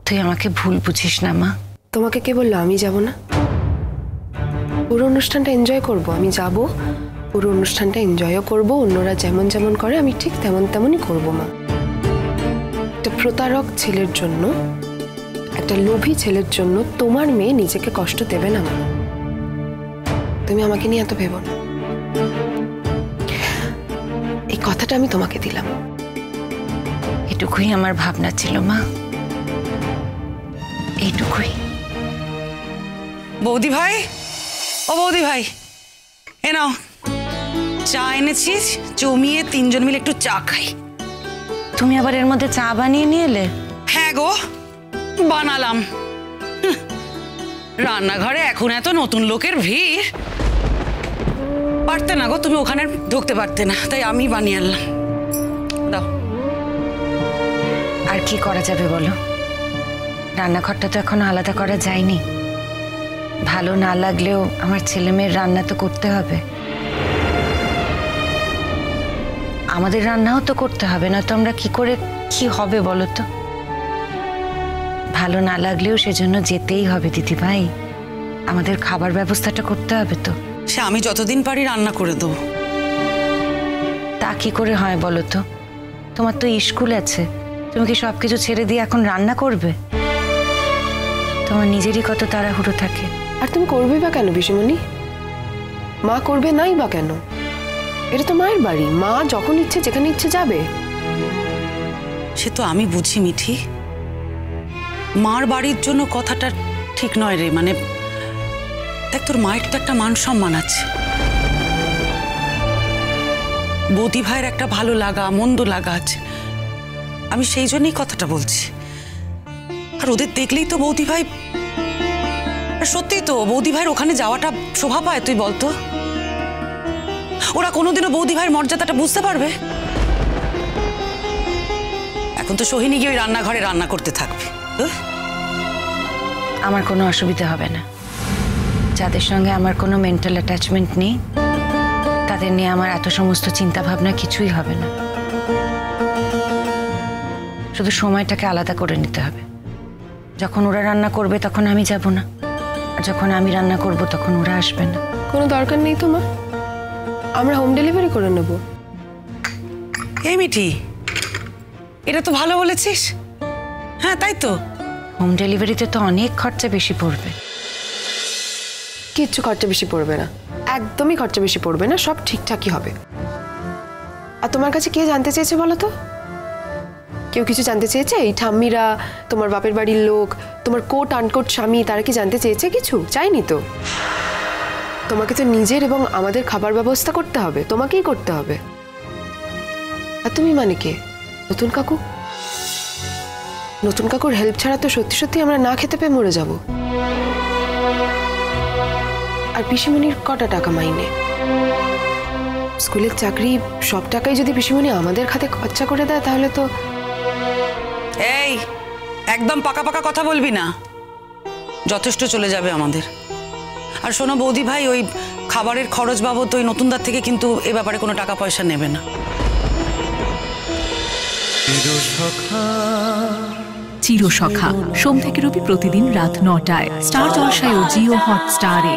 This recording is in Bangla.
তুই আমাকে ভুল বুঝিস না মা। তোমাকে কে বললো আমি যাব না? পুরো অনুষ্ঠানটা এনজয় করব, আমি যাব, পুরো অনুষ্ঠানটা এনজয়ও করব, অন্যরা যেমন যেমন করে আমি ঠিক তেমন তেমনই করব মা। একটা প্রতারক ছেলের জন্য, একটা লোভী ছেলের জন্য তোমার মেয়ে নিজেকে কষ্ট দেবে না মা। তুমি আমাকে নিয়ে এত ভেবো না। এই কথাটা আমি তোমাকে দিলাম। এটুকুই আমার ভাবনা ছিল মা, এইটুকুই। বৌদি ভাই, ও বৌদি ভাই, এ নাও চা এনেছিস, জমিয়ে তিনজন মিলে একটু চা খাই। তুমি আবার এর মধ্যে চা বানিয়ে নিয়ে এলে? হ্যাঁ গো, বানালাম। রান্নাঘরে এখন এত নতুন লোকের ভিড়, পারতে না গো, তুমি ওখানে ঢুকতে পারতে না, তাই আমি বানিয়ে আনলাম। দাও। আর কি করা যাবে বলো, রান্নাঘরটা তো এখনো আলাদা করা যায়নি। ভালো না লাগলেও আমার ছেলে মেয়ের রান্না তো করতে হবে, আমাদের রান্নাও তো করতে হবে, না তো আমরা কি করে কি হবে বলো তো। ভালো না লাগলেও সেজন্য যেতেই হবে দিদি ভাই, আমাদের খাবার ব্যবস্থাটা করতে হবে তো। সে আমি যতদিন পারি রান্না করে দেবো। তা কি করে হয় বলো তো, তোমার তো স্কুল আছে, তুমি কি সবকিছু ছেড়ে দিয়ে এখন রান্না করবে? তোমার নিজেরই কত তাড়াহুড়ো থাকে। আর তুমি করবে বা কেন পিসিমণি? মা করবে নাই বা কেন? এটা তো মায়ের বাড়ি, মা যখন ইচ্ছে যেখানে ইচ্ছে যাবে। সে তো আমি বুঝি মিঠি, মার বাড়ির জন্য কথাটা ঠিক নয় রে। মানে দেখ, তোর মায়ের তো একটা মান সম্মান আছে, বৌদি ভাইয়ের একটা ভালো লাগা মন্দ লাগা আছে, আমি সেই জন্যই কথাটা বলছি। আর ওদের দেখলেই তো বৌদি ভাই, সত্যি তো বৌদি ভাইয়ের ওখানে যাওয়াটা শোভা পায়, তুই বলতো? ওরা কোনোদিনও বৌদি ভাইয়ের মর্যাদাটা বুঝতে পারবে? এখন তো সোহিনী গিয়ে ওই রান্নাঘরে রান্না করতে থাকবে। আমার কোনো অসুবিধা হবে না, যাদের সঙ্গে আমার কোনো মেন্টাল অ্যাটাচমেন্ট নেই তাদের নিয়ে আমার এত সমস্ত চিন্তা ভাবনা কিছুই হবে না। শুধু সময়টাকে আলাদা করে নিতে হবে। যখন ওরা রান্না করবে তখন আমি যাব না, আর যখন আমি রান্না করব তখন ওরা আসবে না। কোনো দরকার নেই তো মা, আমরা হোম ডেলিভারি করে নেব। এই মিঠি, এটা তো ভালো বলেছিস। হ্যাঁ তাই তো, হোম ডেলিভারিতে তো অনেক খরচা বেশি পড়বে। কিচ্ছু খরচা বেশি পড়বে না, একদমই খরচা বেশি পড়বে না, সব ঠিকঠাকই হবে। আর তোমার কাছে কে জানতে চেয়েছে বলো তো? কেউ কিছু জানতে চেয়েছে? এই ঠাম্মিরা, তোমার বাপের বাড়ির লোক, তোমার কোট আনকোট স্বামী, তারা কি জানতে চেয়েছে কিছু? চাইনি তো। তোমাকে তো নিজের এবং আমাদের খাবার ব্যবস্থা করতে হবে, তোমাকেই করতে হবে। আর তুমি মানে কে? নতুন কাকু? নতুন কাকুর হেল্প ছাড়া তো সত্যি সত্যি আমরা না খেতে পেয়ে মরে যাব। আর পিসিমণির কটা টাকা মাইনে? স্কুলের চাকরি, সব টাকাই যদি পিসিমণি আমাদের খাতে খরচা করে দেয় তাহলে তো। এই একদম পাকা পাকা কথা বলবি না, যথেষ্ট চলে যাবে আমাদের। আর শোনো বৌদি ভাই, ওই খাবারের খরচ বাবদ ওই নতুনদার থেকে কিন্তু এ ব্যাপারে কোনো টাকা পয়সা নেবে না। চিরসখা সোম থেকে রবি প্রতিদিন রাত ৯টায় স্টার জলসায় ও জিও হটস্টারে।